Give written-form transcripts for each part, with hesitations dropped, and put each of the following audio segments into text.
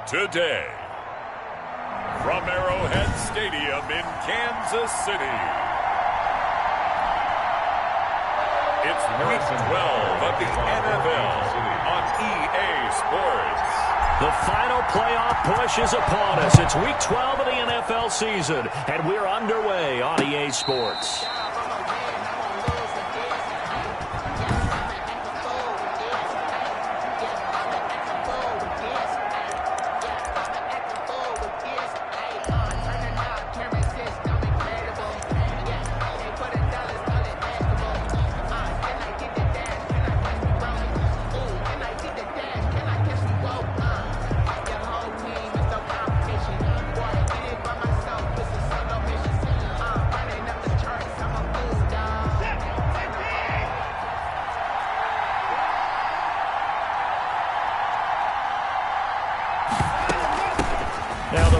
Today, from Arrowhead Stadium in Kansas City, it's Week 12 of the NFL on EA Sports. The final playoff push is upon us. It's Week 12 of the NFL season, and we're underway on EA Sports.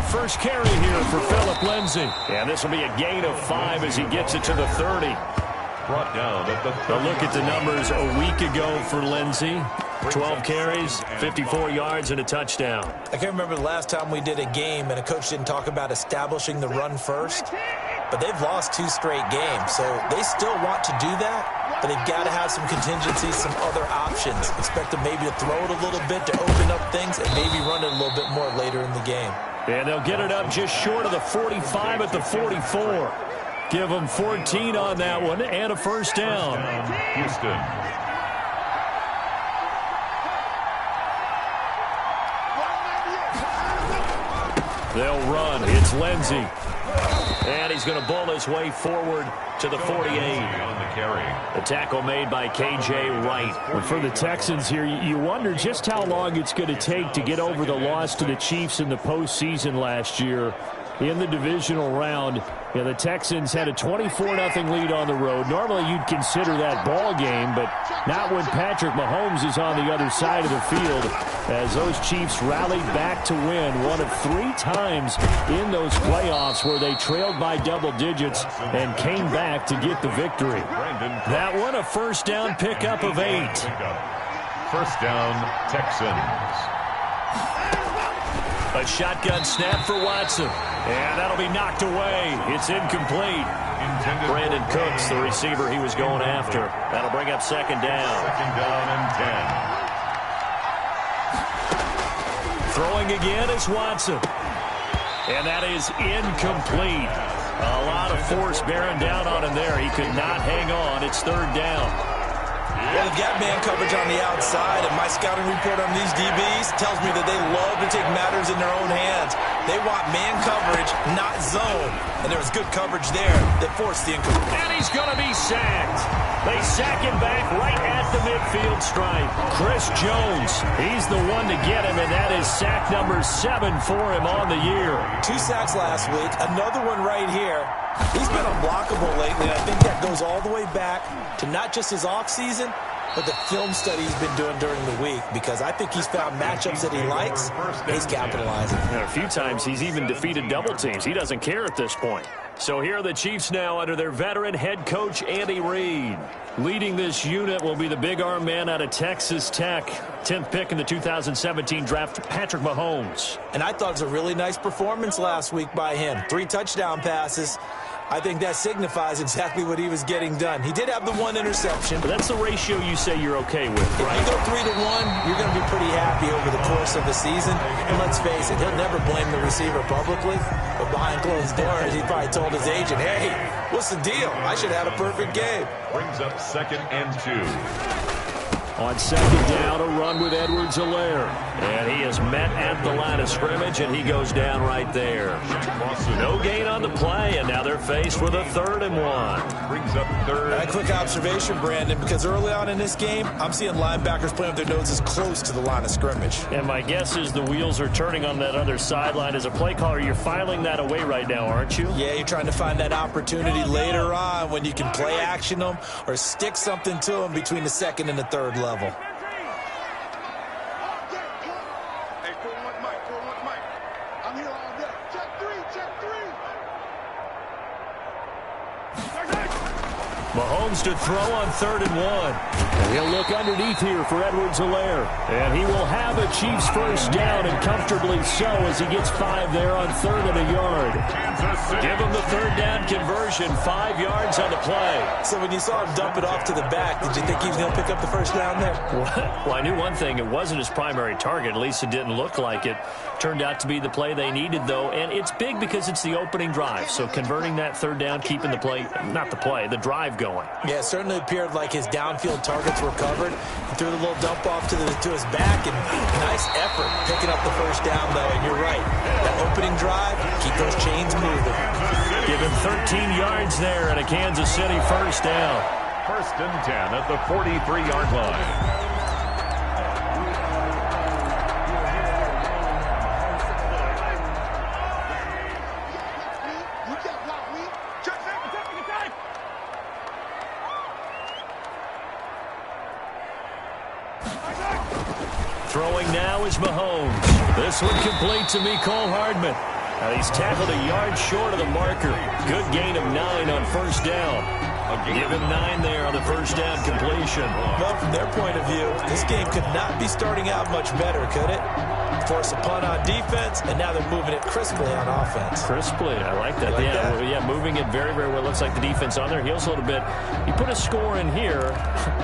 First carry here for Phillip Lindsay. And this will be a gain of 5 as he gets it to the 30. Brought down at the 30. A look at the numbers a week ago for Lindsay. 12 carries, 54 yards, and a touchdown. I can't remember the last time we did a game and a coach didn't talk about establishing the run first. But they've lost 2 straight games, so they still want to do that. But they've got to have some contingencies, some other options. Expect them maybe to throw it a little bit to open up things and maybe run it a little bit more later in the game. And they'll get it up just short of the 45 at the 44. Give them 14 on that one and a first down. Houston. They'll run. It's Lindsay. And he's going to bull his way forward to the 48. On the carry. The tackle made by K.J. Wright. Well, for the Texans here, you wonder just how long it's going to take to get over the loss to the Chiefs in the postseason last year in the divisional round. Yeah, the Texans had a 24-0 lead on the road. Normally you'd consider that ball game, but not when Patrick Mahomes is on the other side of the field, as those Chiefs rallied back to win one of 3 times in those playoffs where they trailed by double digits and came back to get the victory. That one a first down pickup of 8. First down, Texans. A shotgun snap for Watson. And that'll be knocked away. It's incomplete. Brandon Cooks, the receiver he was going after. That'll bring up second down. Second down and 10. Throwing again is Watson. And that is incomplete. A lot of force bearing down on him there. He could not hang on. It's third down. Well, they've got man coverage on the outside, and my scouting report on these DBs tells me that they love to take matters in their own hands. They want man coverage, not zone. And there was good coverage there that forced the incomplete. And he's going to be sacked. They sack him back right at the midfield stripe. Chris Jones, he's the one to get him, and that is sack number 7 for him on the year. 2 sacks last week, another one right here. He's been unblockable lately, and I think that goes all the way back to not just his offseason, but the film study he's been doing during the week, because I think he's found matchups that he likes, and he's capitalizing. And a few times he's even defeated double teams. He doesn't care at this point. So here are the Chiefs now under their veteran head coach, Andy Reid. Leading this unit will be the big arm man out of Texas Tech. 10th pick in the 2017 draft, Patrick Mahomes. And I thought it was a really nice performance last week by him. 3 touchdown passes. I think that signifies exactly what he was getting done. He did have the 1 interception. But that's the ratio you say you're okay with, right? If you go 3-to-1, you're going to be pretty happy over the course of the season. And let's face it, he'll never blame the receiver publicly. But behind closed doors, he probably told his agent, hey, what's the deal? I should have had a perfect game. Brings up second and 2. On second down, a run with Edwards-Helaire. And he is met at the line of scrimmage, and he goes down right there. No gain on the play, and now they're faced with a 3rd and 1. Brings up third. And a quick observation, Brandon, because early on in this game, I'm seeing linebackers playing with their noses close to the line of scrimmage. And my guess is the wheels are turning on that other sideline. As a play caller, you're filing that away right now, aren't you? Yeah, you're trying to find that opportunity later on when you can play action them or stick something to them between the 2nd and the 3rd level. Mahomes to throw on 3rd and 1. And he'll look underneath here for Edwards-Helaire. And he will have a Chiefs first down, and comfortably so, as he gets 5 there on 3rd and a yard. Give him the 3rd down conversion, 5 yards on the play. So when you saw him dump it off to the back, did you think he was going to pick up the first down there? Well, I knew one thing. It wasn't his primary target. At least it didn't look like it. Turned out to be the play they needed, though. And it's big because it's the opening drive. So converting that 3rd down, keeping the play, not the play, the drive going. Yeah, it certainly appeared like his downfield targets were covered. He threw the little dump off to his back, and nice effort picking up the first down, though. And you're right. That opening drive, keep those chains moving. Give him 13 yards there and a Kansas City first down. 1st and 10 at the 43-yard line. Throwing now is Mahomes. This one complete to Mecole Hardman. Now he's tackled a yard short of the marker. Good gain of 9 on first down. Give him 9 there on the first down completion. Well, from their point of view, this game could not be starting out much better, could it? Force a punt on defense, and now they're moving it crisply on offense. Crisply, I like that. Yeah, moving it very, very well. Looks like the defense on their heels a little bit. You put a score in here,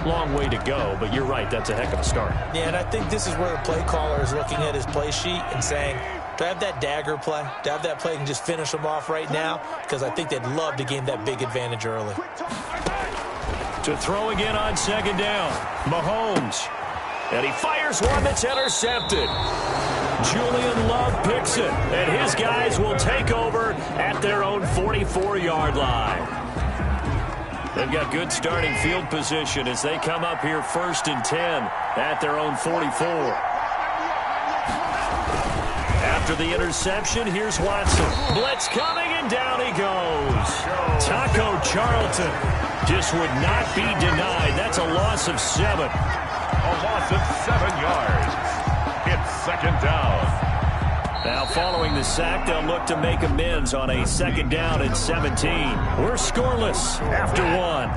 long way to go, but you're right, that's a heck of a start. Yeah, and I think this is where the play caller is looking at his play sheet and saying, do I have that dagger play? Do I have that play and just finish them off right now? Because I think they'd love to gain that big advantage early. To throw again on 2nd down, Mahomes. And he fires one that's intercepted. Julian Love picks it, and his guys will take over at their own 44-yard line. They've got good starting field position as they come up here 1st and 10 at their own 44. After the interception, here's Watson. Blitz coming, and down he goes. Taco Charlton just would not be denied. That's a loss of 7. A loss of 7 yards. It's 2nd down. Now following the sack, they'll look to make amends on a 2nd down and 17. We're scoreless after 1.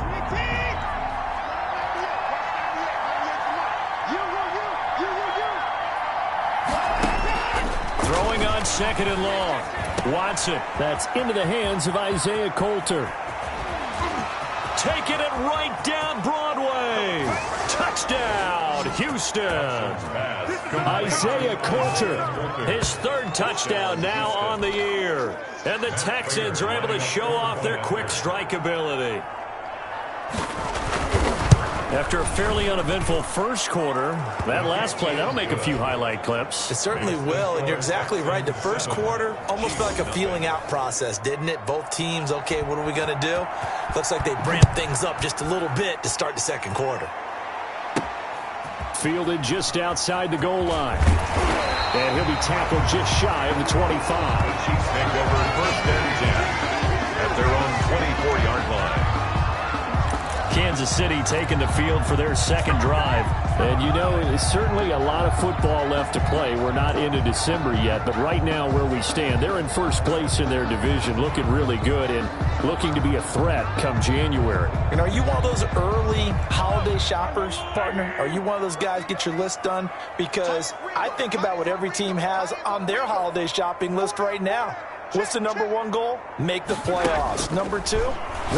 Throwing on 2nd and long. Watson. That's into the hands of Isaiah Coulter. Taking it right down Broadway. Touchdown, Houston. Isaiah Coulter. His 3rd touchdown now on the year. And the Texans are able to show off their quick strike ability. After a fairly uneventful first quarter, that last play, that'll make a few highlight clips. It certainly will, and you're exactly right. The first quarter almost felt like a feeling out process, didn't it? Both teams, okay, what are we going to do? Looks like they ramped things up just a little bit to start the 2nd quarter. Fielded just outside the goal line. And he'll be tackled just shy of the 25. Chiefs take over 1st and 10 at their own 24-yard line. Kansas City taking the field for their 2nd drive. And you know, it's certainly a lot of football left to play. We're not into December yet, but right now where we stand, they're in 1st place in their division, looking really good and looking to be a threat come January. And are you one of those early holiday shoppers, partner? Are you one of those guys get your list done? Because I think about what every team has on their holiday shopping list right now. What's the number 1 goal? Make the playoffs. Number 2,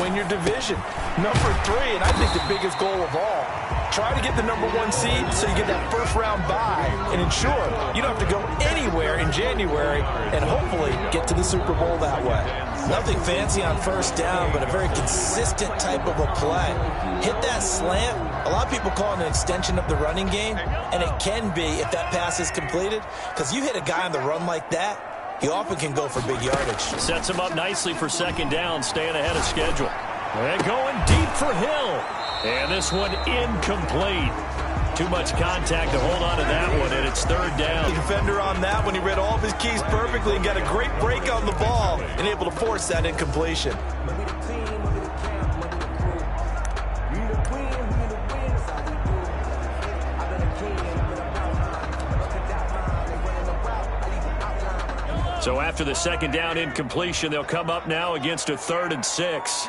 win your division. Number 3, and I think the biggest goal of all, try to get the number 1 seed so you get that first-round bye and ensure you don't have to go anywhere in January and hopefully get to the Super Bowl that way. Nothing fancy on first down, but a very consistent type of a play. Hit that slant. A lot of people call it an extension of the running game, and it can be if that pass is completed, because you hit a guy on the run like that, he often can go for big yardage. Sets him up nicely for 2nd down, staying ahead of schedule. And going deep for Hill. And this one incomplete. Too much contact to hold on to that one, and it's 3rd down. The defender on that one, he read all of his keys perfectly and got a great break on the ball and able to force that incompletion. So after the 2nd down incompletion, they'll come up now against a 3rd and 6.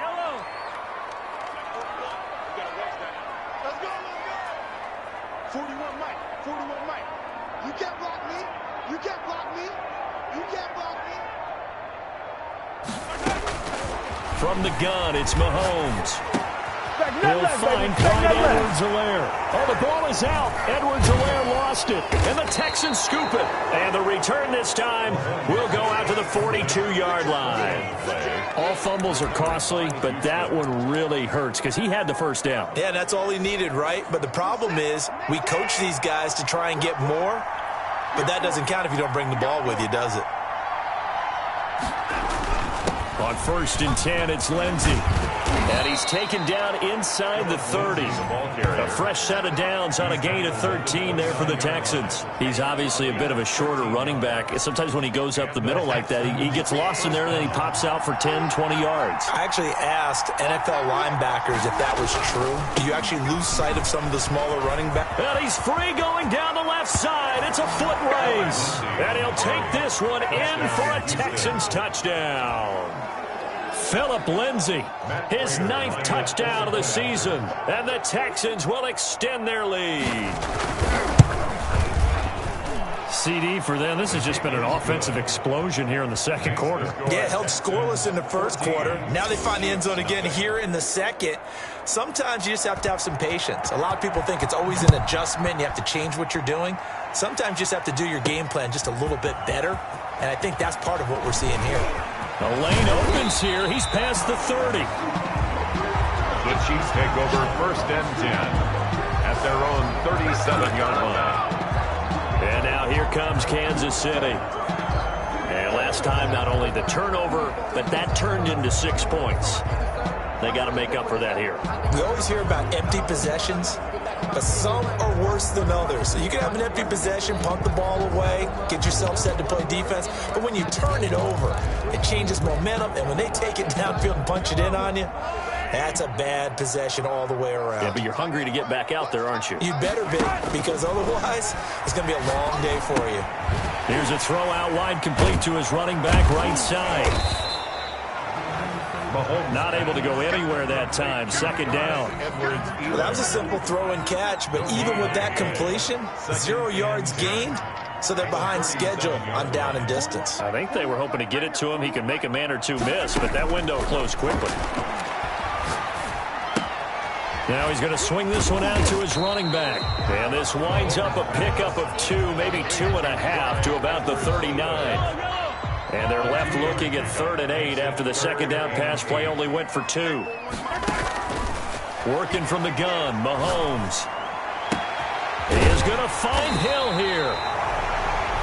41 Mike. 41 Mike. You can't block me. You can't block me. You can't block me. From the gun, it's Mahomes. He'll find Clyde Edwards-Helaire. Oh, the ball is out. Edwards-Helaire lost it. And the Texans scoop it. And the return this time will go out to the 42-yard line. All fumbles are costly, but that one really hurts because he had the first down. Yeah, that's all he needed, right? But the problem is we coach these guys to try and get more, but that doesn't count if you don't bring the ball with you, does it? On 1st and 10, it's Lindsey. And he's taken down inside the 30. A fresh set of downs on a gain of 13 there for the Texans. He's obviously a bit of a shorter running back. Sometimes when he goes up the middle like that, he gets lost in there and then he pops out for 10, 20 yards. I actually asked NFL linebackers if that was true. Do you actually lose sight of some of the smaller running backs? And he's free going down the left side. It's a foot race. And he'll take this one in for a Texans touchdown. Phillip Lindsay, his 9th touchdown of the season, and the Texans will extend their lead. CD for them. This has just been an offensive explosion here in the second quarter. Yeah, held scoreless in the first quarter. Now they find the end zone again here in the second. Sometimes you just have to have some patience. A lot of people think it's always an adjustment. You have to change what you're doing. Sometimes you just have to do your game plan just a little bit better, and I think that's part of what we're seeing here. The lane opens here. He's past the 30. The Chiefs take over 1st and 10 at their own 37-yard line. And now here comes Kansas City. And last time, not only the turnover, but that turned into 6 points. They got to make up for that here. We always hear about empty possessions, but some are worse than others. So you can have an empty possession, punt the ball away, get yourself set to play defense. But when you turn it over, it changes momentum. And when they take it downfield and punch it in on you, that's a bad possession all the way around. Yeah, but you're hungry to get back out there, aren't you? You better be, because otherwise it's going to be a long day for you. Here's a throw out wide, complete to his running back right side. Not able to go anywhere that time. 2nd down. Well, that was a simple throw and catch, but even with that completion, 0 yards gained, so they're behind schedule on down and distance. I think they were hoping to get it to him. He could make a man or two miss, but that window closed quickly. Now he's going to swing this one out to his running back. And this winds up a pickup of 2, maybe 2.5 to about the 39. And they're left looking at 3rd and 8 after the 2nd down pass play only went for 2. Working from the gun, Mahomes. He is going to find Hill here.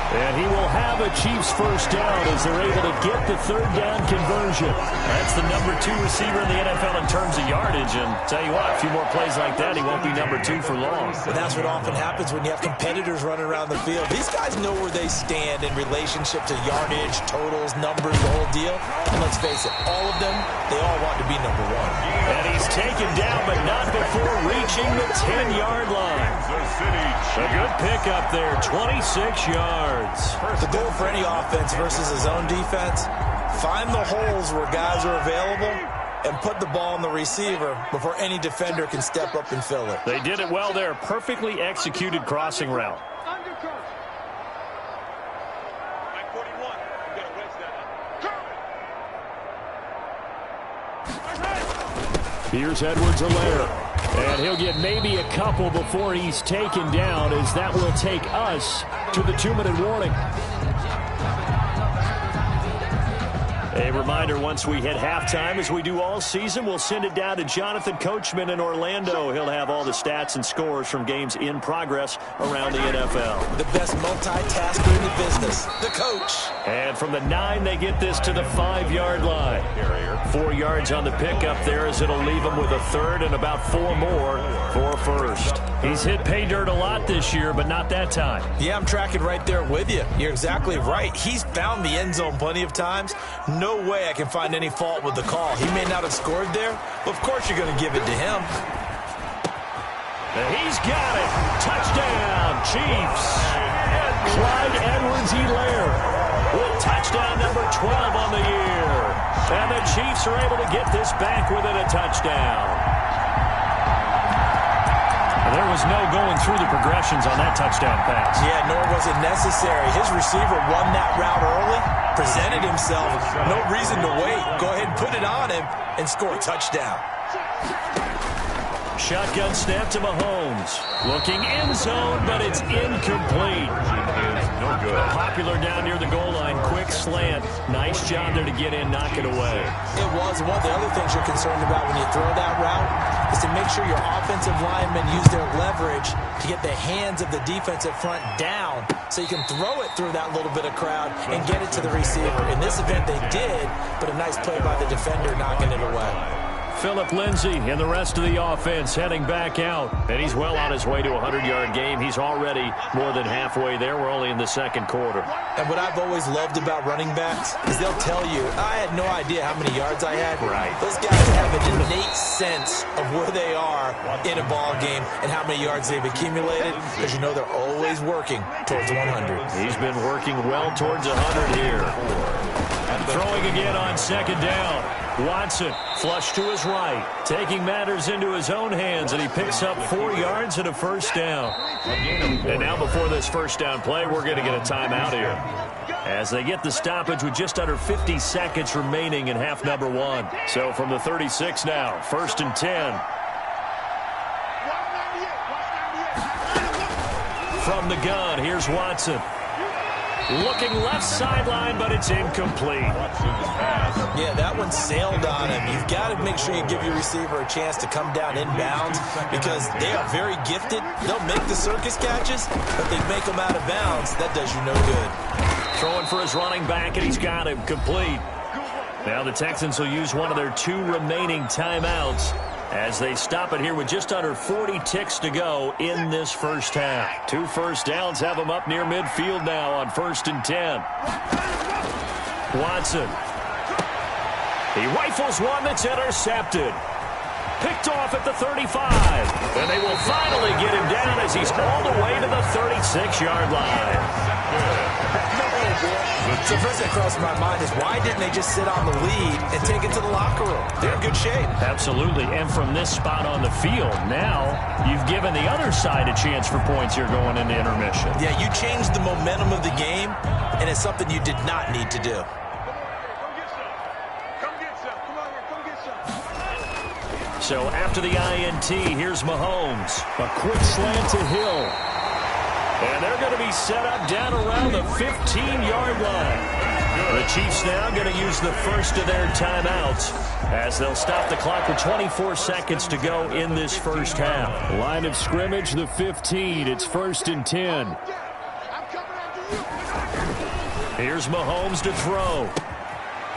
And he will have a Chiefs first down as they're able to get the 3rd down conversion. That's the number 2 receiver in the NFL in terms of yardage. And tell you what, a few more plays like that, he won't be number 2 for long. But that's what often happens when you have competitors running around the field. These guys know where they stand in relationship to yardage, totals, numbers, the whole deal. And let's face it, all of them, they all want to be number 1. And he's taken down, but not before reaching the 10-yard line. A good pickup there, 26 yards. The goal for any offense versus a zone defense, find the holes where guys are available and put the ball on the receiver before any defender can step up and fill it. They did it well there. Perfectly executed crossing route. Here's Edwards-Helaire. And he'll get maybe a couple before he's taken down, as that will take us to the 2-minute warning. A reminder, once we hit halftime, as we do all season, we'll send it down to Jonathan Coachman in Orlando. He'll have all the stats and scores from games in progress around the NFL. The best multitasker in the business, the coach. And from the 9, they get this to the 5-yard line. 4 yards on the pickup there, as it'll leave him with a 3rd and about 4 more for a 1st. He's hit pay dirt a lot this year, but not that time. Yeah, I'm tracking right there with you. You're exactly right. He's found the end zone plenty of times. No way I can find any fault with the call. He may not have scored there, but of course you're going to give it to him. And he's got it. Touchdown, Chiefs. Clyde Edwards-Helaire with touchdown number 12 on the year. And the Chiefs are able to get this back within a touchdown. There was no going through the progressions on that touchdown pass. Yeah, nor was it necessary. His receiver won that route early, presented himself, no reason to wait. Go ahead and put it on him and score a touchdown. Shotgun snap to Mahomes. Looking end zone, but it's incomplete. Is no good. Popular down near the goal line. Quick slant. Nice job there to get in, knock it away. It was. One of the other things you're concerned about when you throw that route is to make sure your offensive linemen use their leverage to get the hands of the defensive front down so you can throw it through that little bit of crowd and get it to the receiver. In this event, they did, but a nice play by the defender knocking it away. Phillip Lindsay and the rest of the offense heading back out. And he's well on his way to a 100-yard game. He's already more than halfway there. We're only in the second quarter. And what I've always loved about running backs is they'll tell you, I had no idea how many yards I had. Right. Those guys have an innate sense of where they are in a ball game and how many yards they've accumulated, because you know they're always working towards 100. He's been working well towards 100 here. Throwing again on second down. Watson, flush to his right, taking matters into his own hands, and he picks up 4 yards and a first down. And now before this first down play, we're going to get a timeout here, as they get the stoppage with just under 50 seconds remaining in half number 1. So from the 36 now, 1st and 10. From the gun, here's Watson. Looking left sideline, but it's incomplete. Yeah, that one sailed on him. You've got to make sure you give your receiver a chance to come down inbounds, because they are very gifted. They'll make the circus catches, but they make them out of bounds. That does you no good. Throwing for his running back, and he's got him complete. Now the Texans will use one of their 2 remaining timeouts as they stop it here with just under 40 ticks to go in this first half. 2 first downs have them up near midfield now on 1st and 10. Watson. He rifles one that's intercepted. Picked off at the 35. And they will finally get him down as he's all the way to the 36-yard line. So first that crossed my mind is, why didn't they just sit on the lead and take it to the locker room? They're in good shape. Absolutely. And from this spot on the field, now you've given the other side a chance for points here going into intermission. Yeah, you changed the momentum of the game, and it's something you did not need to do. So after the INT, here's Mahomes. A quick slant to Hill. And they're going to be set up down around the 15-yard line. The Chiefs now going to use the first of their timeouts as they'll stop the clock with 24 seconds to go in this first half. Line of scrimmage, the 15. It's 1st and 10. Here's Mahomes to throw.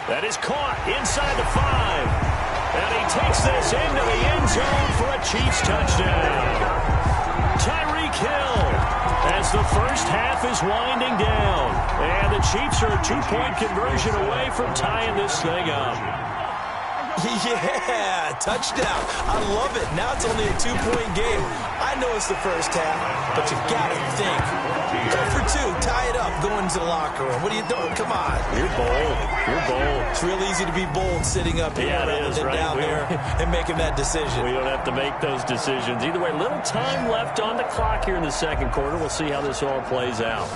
That is caught inside the 5. And he takes this into the end zone for a Chiefs touchdown. Tyreek Hill, as the first half is winding down. And the Chiefs are a 2-point conversion away from tying this thing up. Yeah, touchdown. I love it. Now it's only a 2-point game. I know it's the first half, but you got to think. Go for 2, tie it up, go into the locker room. What are you doing? Come on. You're bold. You're bold. It's real easy to be bold sitting up here rather than down there and making that decision. We don't have to make those decisions. Either way, little time left on the clock here in the second quarter. We'll see how this all plays out.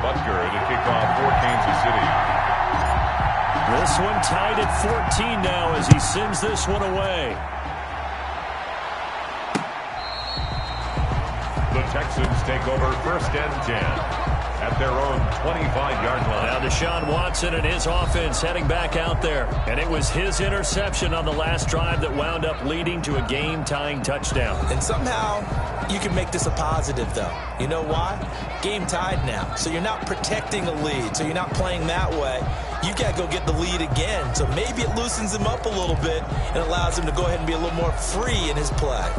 Butker to kick off for Kansas City. This one tied at 14 now as he sends this one away. The Texans take over 1st and 10 at their own 25-yard line. Now Deshaun Watson and his offense heading back out there. And it was his interception on the last drive that wound up leading to a game-tying touchdown. And somehow you can make this a positive, though. You know why? Game tied now. So you're not protecting a lead. So you're not playing that way. you've got to go get the lead again. So maybe it loosens him up a little bit and allows him to go ahead and be a little more free in his play.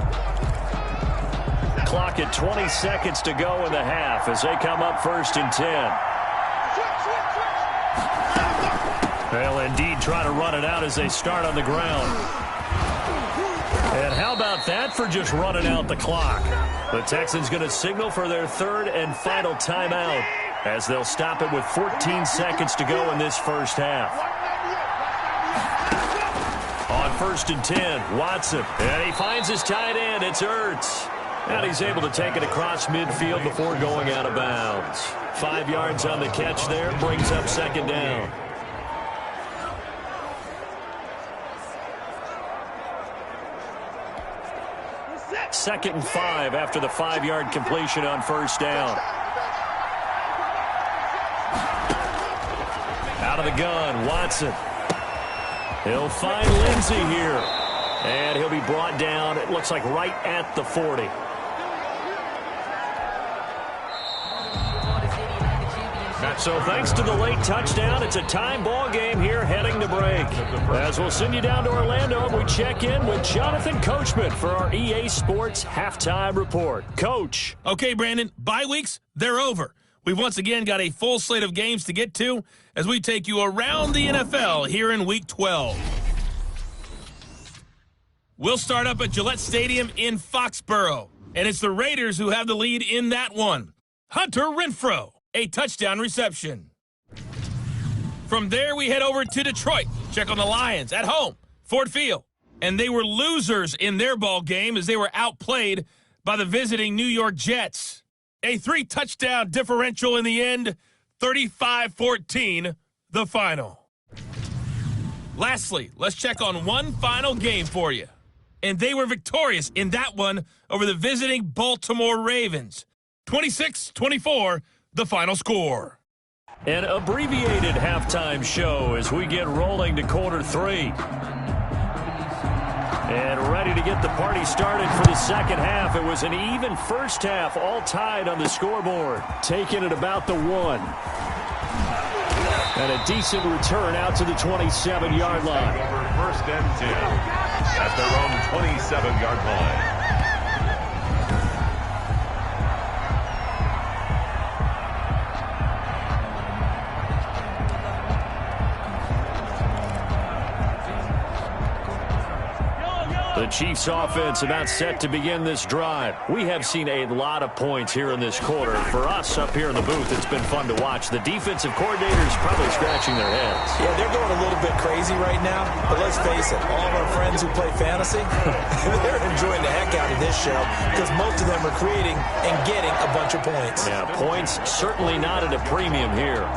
Clock at 20 seconds to go in the half as they come up 1st and 10. They'll indeed try to run it out as they start on the ground. And how about that for just running out the clock? The Texans going to signal for their 3rd and final timeout as they'll stop it with 14 seconds to go in this first half. On 1st and 10, Watson. And he finds his tight end. It's Ertz. And he's able to take it across midfield before going out of bounds. 5 yards on the catch there. Brings up 2nd down. Second and 5 after the 5-yard completion on 1st down. Out of the gun, Watson. He'll find Lindsey here. And he'll be brought down, it looks like right at the 40. So thanks to the late touchdown, it's a time ball game here heading to break. As we'll send you down to Orlando, and we check in with Jonathan Coachman for our EA Sports Halftime Report. Coach. Okay, Brandon, bye weeks, they're over. We've once again got a full slate of games to get to as we take you around the NFL here in Week 12. We'll start up at Gillette Stadium in Foxborough, and it's the Raiders who have the lead in that one. Hunter Renfrow, a touchdown reception. From there, we head over to Detroit. Check on the Lions at home, Ford Field. And they were losers in their ball game as they were outplayed by the visiting New York Jets. A 3-touchdown differential in the end, 35-14, the final. Lastly, let's check on one final game for you. And they were victorious in that one over the visiting Baltimore Ravens. 26-24, the final score. An abbreviated halftime show as we get rolling to quarter 3. And ready to get the party started for the second half. It was an even first half, all tied on the scoreboard. Taking it about the 1. And a decent return out to the 27-yard line. Over 1st and 10 at their own 27-yard line. The Chiefs offense about set to begin this drive. We have seen a lot of points here in this quarter. For us up here in the booth, it's been fun to watch. The defensive coordinators probably scratching their heads. Yeah, they're going a little bit crazy right now. But let's face it, all of our friends who play fantasy, they're enjoying the heck out of this show because most of them are creating and getting a bunch of points. Yeah, points certainly not at a premium here.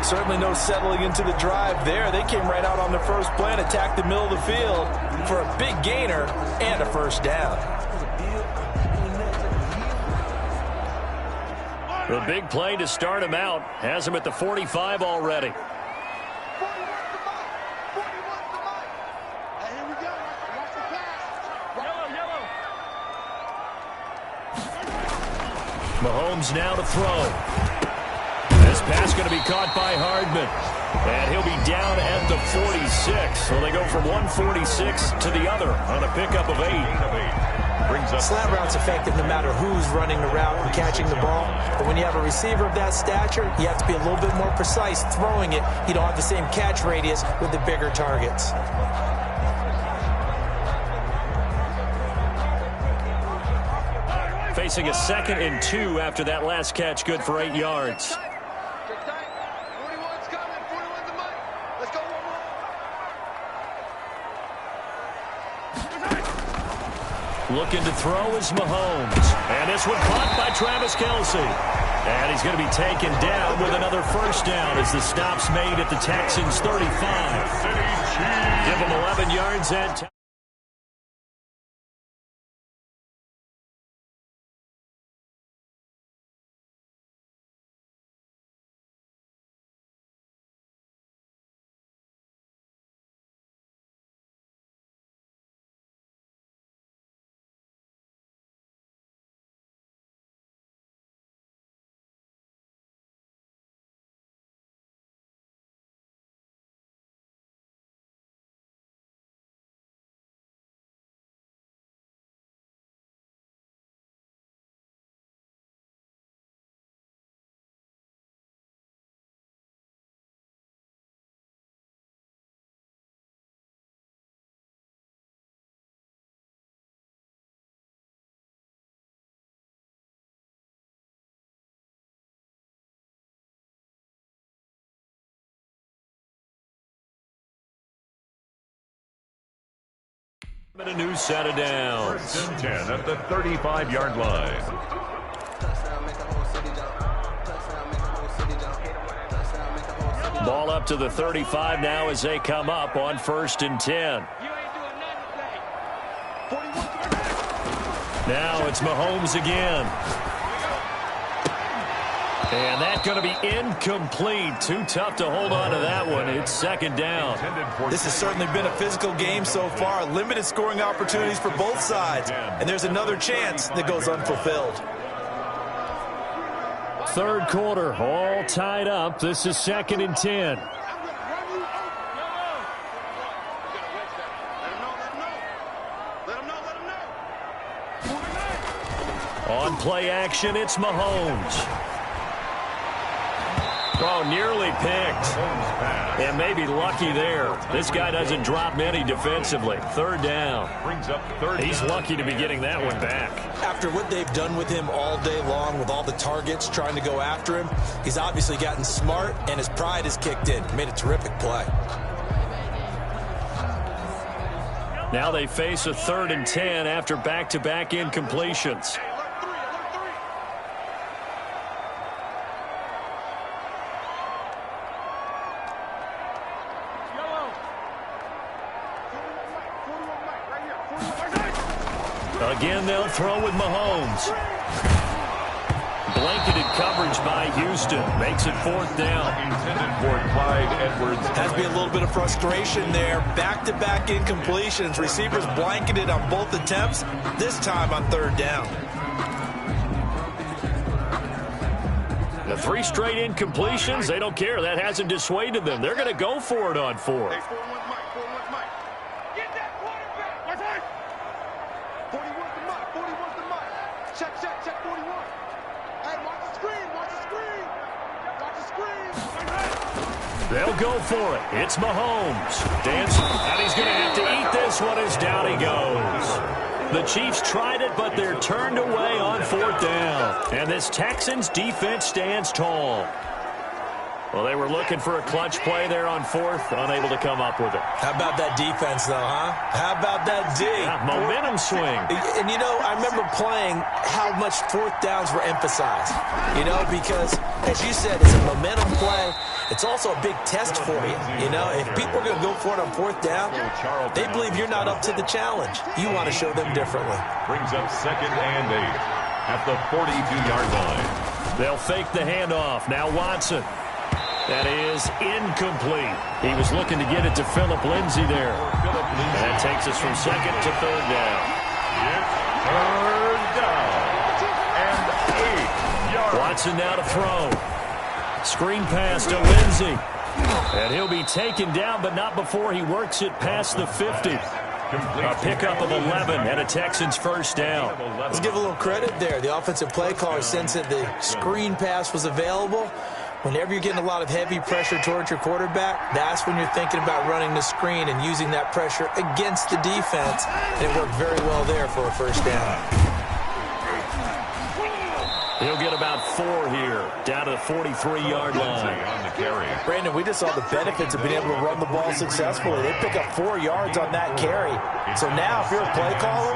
Certainly no settling into the drive there. They came right out on the first play and attacked the middle of the field for a big gainer and a first down. The big play to start him out has him at the 45 already. Mahomes now to throw. This pass going to be caught by Hardman. And he'll be down at the 46. So they go from 146 to the other on a pickup of 8. Slant route's effective no matter who's running the route and catching the ball. But when you have a receiver of that stature, you have to be a little bit more precise throwing it. You don't have the same catch radius with the bigger targets. Facing a 2nd and 2 after that last catch, good for 8 yards. Looking to throw is Mahomes. And this one caught by Travis Kelce. And he's going to be taken down with another first down as the stop's made at the Texans' 35. Give him 11 yards and A new set of downs. 1st and 10 at the 35-yard line. Ball up to the 35 now as they come up on 1st and 10. Now it's Mahomes again. And that's going to be incomplete. Too tough to hold on to that one. It's 2nd down. This has certainly been a physical game so far. Limited scoring opportunities for both sides. And there's another chance that goes unfulfilled. 3rd quarter, all tied up. This is 2nd and 10. On play action, it's Mahomes. Oh, nearly picked. And maybe lucky there. This guy doesn't drop many defensively. 3rd down. Brings up 3rd. He's lucky to be getting that one back. After what they've done with him all day long, with all the targets trying to go after him, he's obviously gotten smart, and his pride has kicked in. Made a terrific play. Now they face a 3rd and 10 after back-to-back incompletions. Again, they'll throw with Mahomes. Blanketed coverage by Houston. Makes it 4th down. Intended for Clyde Edwards. Has to be a little bit of frustration there. Back-to-back incompletions. Receivers blanketed on both attempts. This time on 3rd down. The 3 straight incompletions, they don't care. That hasn't dissuaded them. They're going to go for it on 4th. They'll go for it. It's Mahomes. Dancing. And he's going to have to eat this one as down he goes. The Chiefs tried it, but they're turned away on 4th down. And this Texans defense stands tall. Well, they were looking for a clutch play there on 4th, unable to come up with it. How about that defense, though, huh? How about that D? Yeah, momentum swing. And, you know, I remember playing how much 4th downs were emphasized. You know, because, as you said, it's a momentum play. It's also a big test for you. You know, if people are going to go for it on 4th down, they believe you're not up to the challenge. You want to show them differently. Brings up 2nd and 8 at the 42-yard line. They'll fake the handoff. Now Watson. That is incomplete. He was looking to get it to Phillip Lindsay there. And that takes us from 2nd to 3rd down. It's 3rd down and 8 yards. Watson now to throw. Screen pass to Lindsay. And he'll be taken down, but not before he works it past the 50. A pickup of 11 and a Texans 1st down. Let's give a little credit there. The offensive play caller, since the screen pass was available, whenever you're getting a lot of heavy pressure towards your quarterback, that's when you're thinking about running the screen and using that pressure against the defense. And it worked very well there for a 1st down. He'll get about 4 here, down to the 43-yard line. On the carry. Brandon, we just saw the benefits of being able to run the ball successfully. They pick up 4 yards on that carry. So now, if you're a play caller,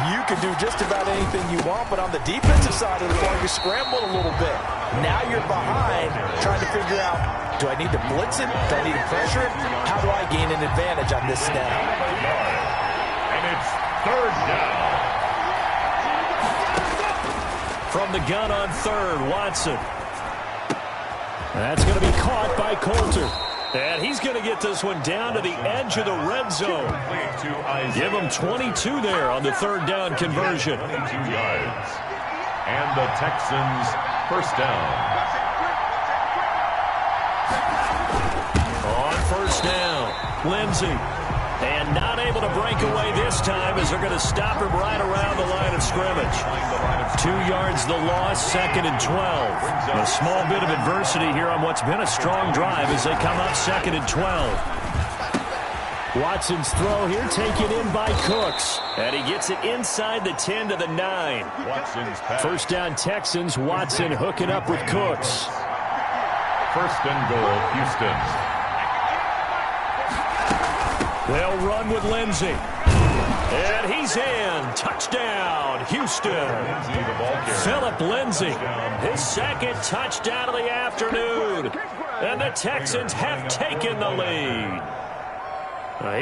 you can do just about anything you want. But on the defensive side of the ball, you scramble a little bit. Now you're behind, trying to figure out, do I need to blitz it? Do I need to pressure it? How do I gain an advantage on this snap? And it's 3rd down. From the gun on 3rd, Watson. That's going to be caught by Coulter. And he's going to get this one down to the edge of the red zone. Give him 22 there on the 3rd down conversion. 22 yards. And the Texans 1st down. On 1st down, Lindsay. And not able to break away this time as they're going to stop him right around the line of scrimmage. 2 yards the loss, 2nd and 12. A small bit of adversity here on what's been a strong drive as they come up 2nd and 12. Watson's throw here taken in by Cooks. And he gets it inside the 10 to the 9. Watson's pass. 1st down Texans, Watson hooking up with Cooks. 1st and goal, Houston. They'll run with Lindsay. And he's in. Touchdown, Houston. Philip Lindsay, his second touchdown of the afternoon. And the Texans have taken the lead.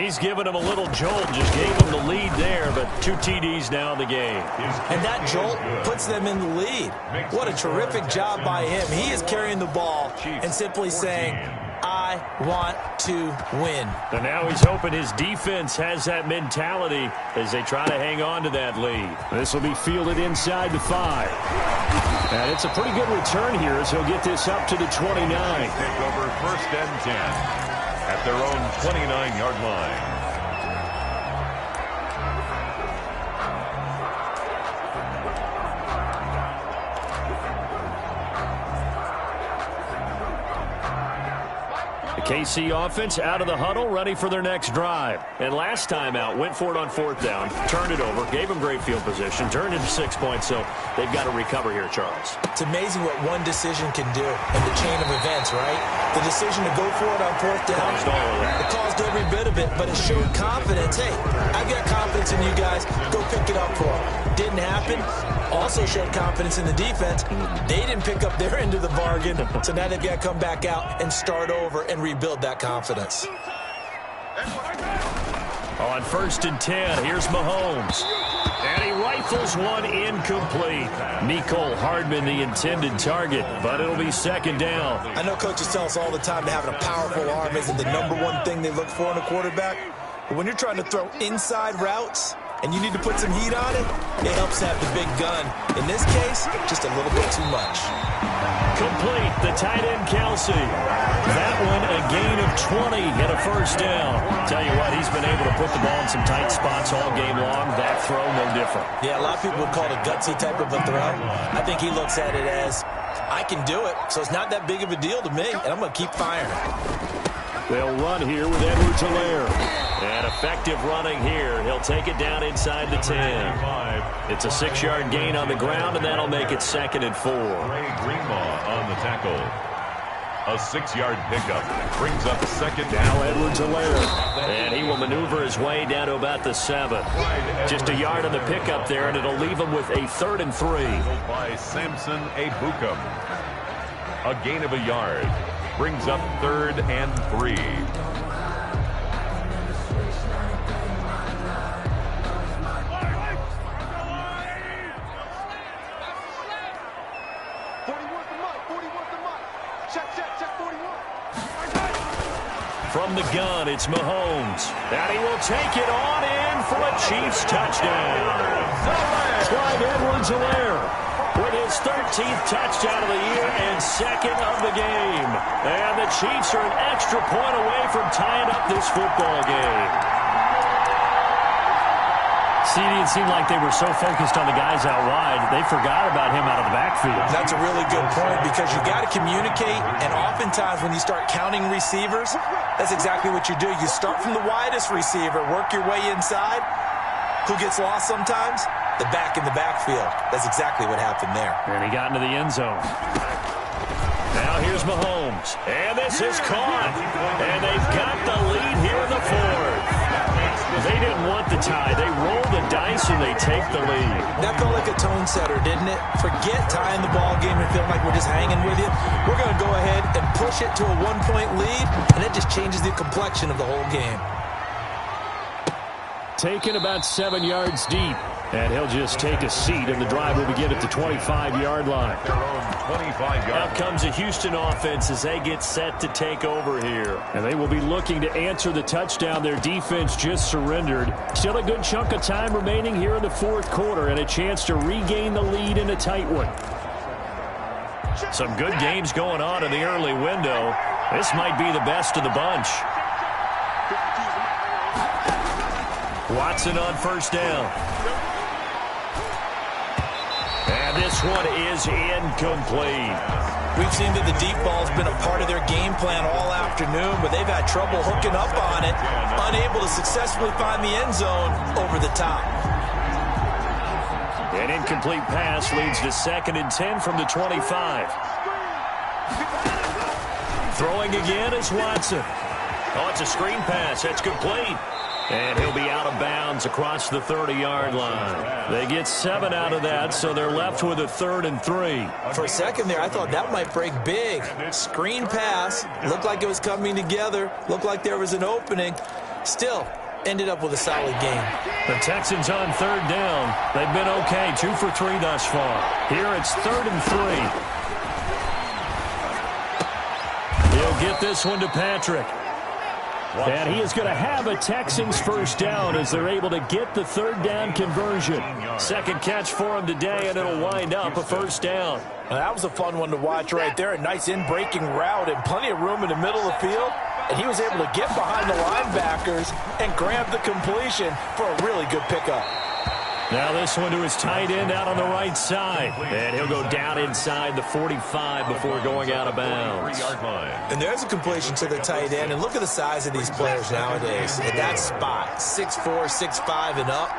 He's given him a little jolt, just gave him the lead there, but 2 TDs now in the game. And that jolt puts them in the lead. What a terrific job by him. He is carrying the ball and simply saying, I want to win. And now he's hoping his defense has that mentality as they try to hang on to that lead. This will be fielded inside the 5. And it's a pretty good return here as he'll get this up to the 29. Take over first and 10 at their own 29-yard line. KC offense out of the huddle, ready for their next drive. And last time out, went for it on 4th down, turned it over, gave them great field position, turned into 6 points, so they've got to recover here, Charles. It's amazing what one decision can do in the chain of events, right? The decision to go for it on 4th down, it caused every bit of it, but it showed confidence. Hey, I've got confidence in you guys. Go pick it up for them. Didn't happen. Also showed confidence in the defense. They didn't pick up their end of the bargain, so now they've got to come back out and start over and rebuild that confidence. On 1st and 10, here's Mahomes. And he rifles one incomplete. Mecole Hardman, the intended target, but it'll be 2nd down. I know coaches tell us all the time that having a powerful arm isn't the #1 thing they look for in a quarterback. But when you're trying to throw inside routes and you need to put some heat on it, it helps to have the big gun. In this case, just a little bit too much. Complete, the tight end, Kelsey. That one, a gain of 20 and a 1st down. Tell you what, he's been able to put the ball in some tight spots all game long. That throw, no different. Yeah, a lot of people would call it a gutsy type of a throw. I think he looks at it as, I can do it, so it's not that big of a deal to me, and I'm going to keep firing. They'll run here with Edwards-Helaire. And effective running here. He'll take it down inside the 10. It's a 6-yard gain on the ground, and that'll make it 2nd and 4. Ray Greenlaw on the tackle. A 6-yard pickup brings up 2nd down. Now Edwards-Helaire. And he will maneuver his way down to about the 7. Just a yard on the pickup there, and it'll leave him with a 3rd and 3. By Samson Ebukam. A gain of a yard brings up 3rd and 3. From the gun, it's Mahomes. And he will take it on in for a Chiefs touchdown. Clyde Edwards-Helaire with his 13th touchdown of the year and 2nd of the game. And the Chiefs are an extra point away from tying up this football game. It seemed like they were so focused on the guys out wide, they forgot about him out of the backfield. That's a really good point because you got to communicate, and oftentimes when you start counting receivers, that's exactly what you do. You start from the widest receiver, work your way inside. Who gets lost sometimes? The back in the backfield. That's exactly what happened there. And he got into the end zone. Now here's Mahomes. And this is caught. And they've got the lead here in the 4th. They didn't want the tie. They roll the dice and they take the lead. That felt like a tone setter, didn't it? Forget tying the ball game and feeling like we're just hanging with you. We're going to go ahead and push it to a 1-point lead, and it just changes the complexion of the whole game. Taken about 7 yards deep. And he'll just take a seat, and the drive will begin at the 25-yard line. Out comes the Houston offense as they get set to take over here. And they will be looking to answer the touchdown their defense just surrendered. Still a good chunk of time remaining here in the 4th quarter, and a chance to regain the lead in a tight one. Some good games going on in the early window. This might be the best of the bunch. Watson on 1st down. And this one is incomplete. We've seen that the deep ball's been a part of their game plan all afternoon, but they've had trouble hooking up on it, unable to successfully find the end zone over the top. An incomplete pass leads to 2nd and 10 from the 25. Throwing again is Watson. Oh, it's a screen pass. That's complete. And he'll be out of bounds across the 30-yard line. They get 7 out of that, so they're left with a 3rd and 3. For a second there, I thought that might break big. Screen pass. Looked like it was coming together. Looked like there was an opening. Still, ended up with a solid game. The Texans on 3rd down. They've been okay, 2 for 3 thus far. Here it's 3rd and 3. He'll get this one to Patrick. And he is going to have a Texans first down as they're able to get the 3rd down conversion. Second catch for him today, and it'll wind up a first down. Now, that was a fun one to watch right there. A nice in-breaking route and plenty of room in the middle of the field. And he was able to get behind the linebackers and grab the completion for a really good pickup. Now this one to his tight end out on the right side. And he'll go down inside the 45 before going out of bounds. And there's a completion to the tight end. And look at the size of these players nowadays. At that spot, 6'4", 6'5", and up.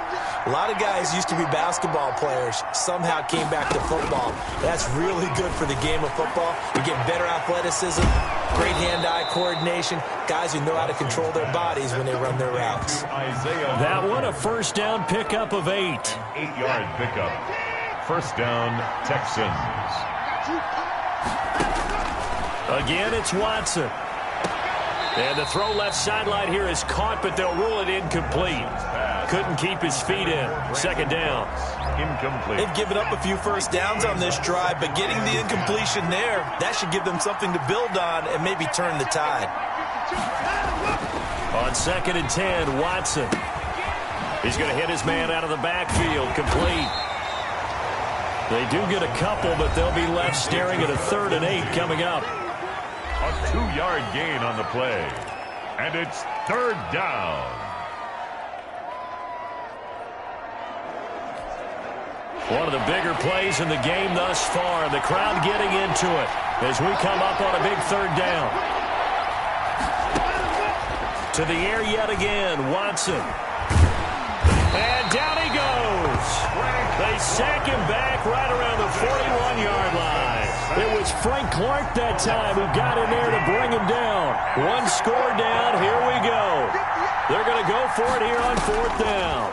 A lot of guys used to be basketball players. Somehow came back to football. That's really good for the game of football. You get better athleticism, great hand-eye coordination, guys who know how to control their bodies when they run their routes. That one a first down pickup of 8. 8-yard pickup. First down, Texans. Again, it's Watson. And the throw left sideline here is caught, but they'll rule it incomplete. Couldn't keep his feet in. Second down. Incomplete. They've given up a few first downs on this drive, but getting the incompletion there, that should give them something to build on and maybe turn the tide. On 2nd and 10, Watson. He's going to hit his man out of the backfield. Complete. They do get a couple, but they'll be left staring at a 3rd and 8 coming up. A 2-yard gain on the play. And it's 3rd down. One of the bigger plays in the game thus far. The crowd getting into it as we come up on a big 3rd down. To the air yet again, Watson. And down he goes. They sack him back right around the 41-yard line. It was Frank Clark that time who got in there to bring him down. One score down. Here we go. They're going to go for it here on 4th down.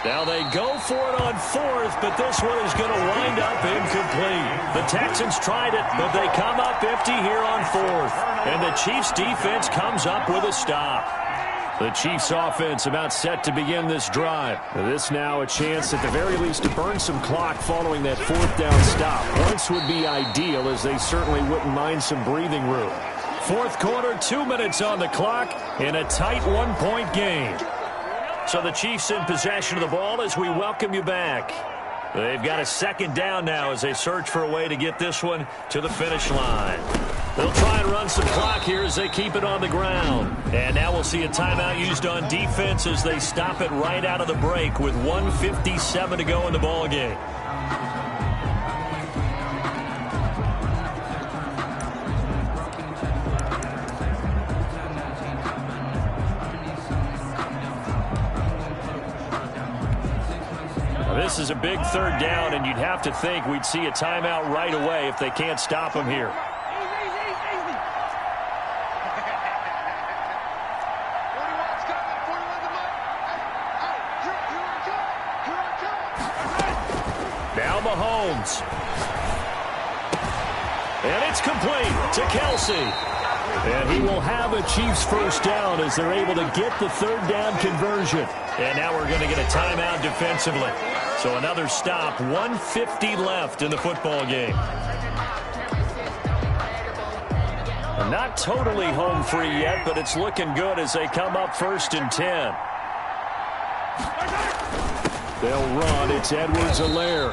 Now they go for it on 4th, but this one is going to wind up incomplete. The Texans tried it, but they come up empty here on 4th. And the Chiefs defense comes up with a stop. The Chiefs offense about set to begin this drive. This now a chance at the very least to burn some clock following that 4th down stop. Points would be ideal, as they certainly wouldn't mind some breathing room. 4th quarter, 2 minutes on the clock in a tight 1-point game. So the Chiefs in possession of the ball as we welcome you back. They've got a 2nd down now as they search for a way to get this one to the finish line. They'll try and run some clock here as they keep it on the ground. And now we'll see a timeout used on defense as they stop it right out of the break with 1:57 to go in the ball game. This is a big 3rd down, and you'd have to think we'd see a timeout right away if they can't stop him here. Now Mahomes. And it's complete to Kelsey. And he will have a Chiefs first down as they're able to get the 3rd down conversion. And now we're going to get a timeout defensively. So another stop, 1:50 left in the football game. Not totally home free yet, but it's looking good as they come up 1st and 10. They'll run. It's Edwards-Helaire.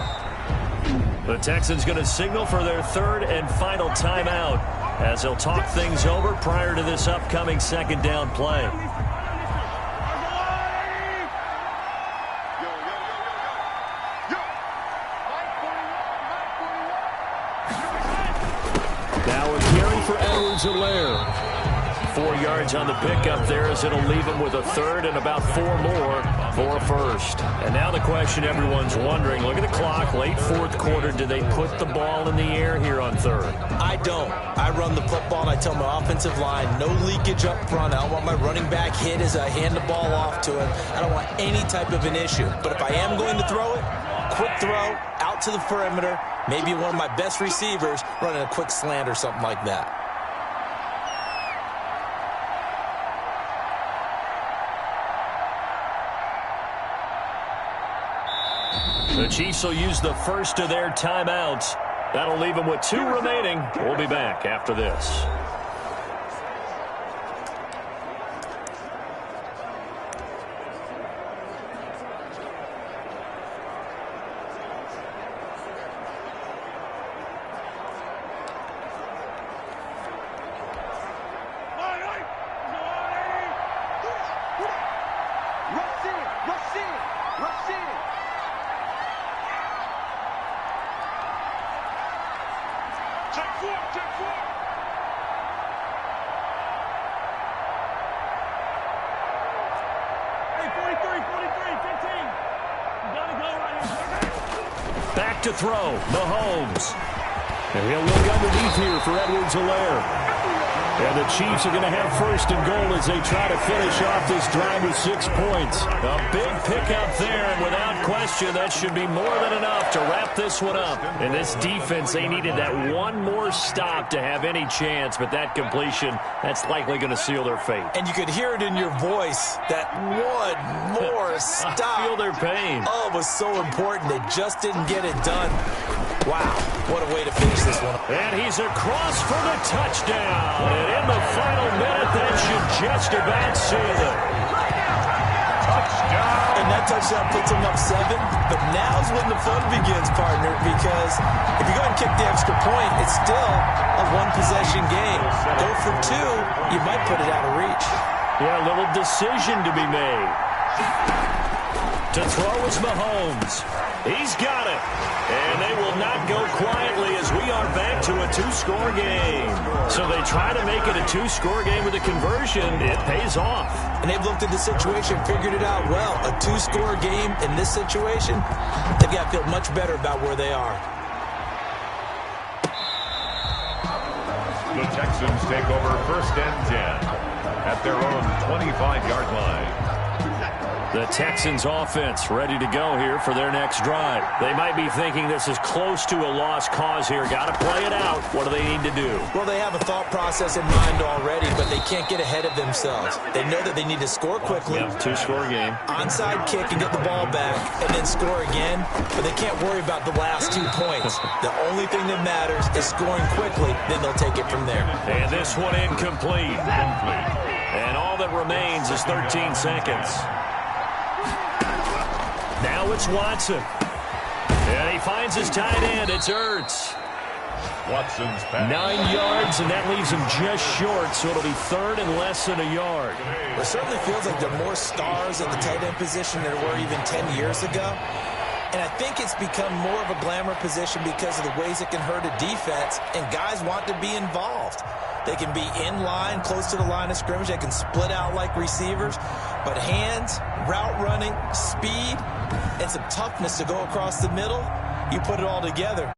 The Texans going to signal for their 3rd and final timeout as they'll talk things over prior to this upcoming 2nd down play. Now a carry for Edwards-Helaire. 4 yards on the pickup there, as it'll leave him with a third and about 4 more for a first. And now the question everyone's wondering, look at the clock, late fourth quarter, do they put the ball in the air here on third? I don't. I run the football, and I tell my offensive line, no leakage up front. I don't want my running back hit as I hand the ball off to him. I don't want any type of an issue. But if I am going to throw it, quick throw, out to the perimeter, maybe one of my best receivers running a quick slant or something like that. The Chiefs will use the first of their timeouts. That'll leave them with 2 remaining. We'll be back after this. Back to throw, Mahomes. And he'll look underneath here for Edwards-Helaire. And the Chiefs are going to have first and goal as they try to finish off this drive with 6 points. A big pickup there, and without question, that should be more than enough to wrap this one up. And this defense, they needed that one more stop to have any chance, but that completion, that's likely going to seal their fate. And you could hear it in your voice, that one more stop. I feel their pain. Oh, it was so important. They just didn't get it done. Wow, what a way to finish this one. And he's across for the touchdown. And in the final minute, that should just about seal it. And that touchdown puts them up 7. But now's when the fun begins, partner, because if you go ahead and kick the extra point, it's still a one-possession game. Go for 2, you might put it out of reach. Yeah, a little decision to be made. To throw is Mahomes. He's got it. And they will not go quietly as we are back to a 2-score game. So they try to make it a 2-score game with a conversion. It pays off. And they've looked at the situation, figured it out well. A 2-score game in this situation, they've got to feel much better about where they are. The Texans take over first and 10 at their own 25-yard line. The Texans offense ready to go here for their next drive. They might be thinking this is close to a lost cause here. Got to play it out. What do they need to do? Well, they have a thought process in mind already, but they can't get ahead of themselves. They know that they need to score quickly. Yep, 2-score game. Onside kick and get the ball back and then score again, but they can't worry about the last 2 points. The only thing that matters is scoring quickly, then they'll take it from there. And this one incomplete. And all that remains is 13 seconds. Now it's Watson. And he finds his tight end. It's Ertz. Watson's pass. 9 yards, and that leaves him just short, so it'll be third and less than a yard. It certainly feels like there are more stars at the tight end position than there were even 10 years ago. And I think it's become more of a glamour position because of the ways it can hurt a defense, and guys want to be involved. They can be in line, close to the line of scrimmage. They can split out like receivers. But hands, route running, speed, and some toughness to go across the middle, you put it all together.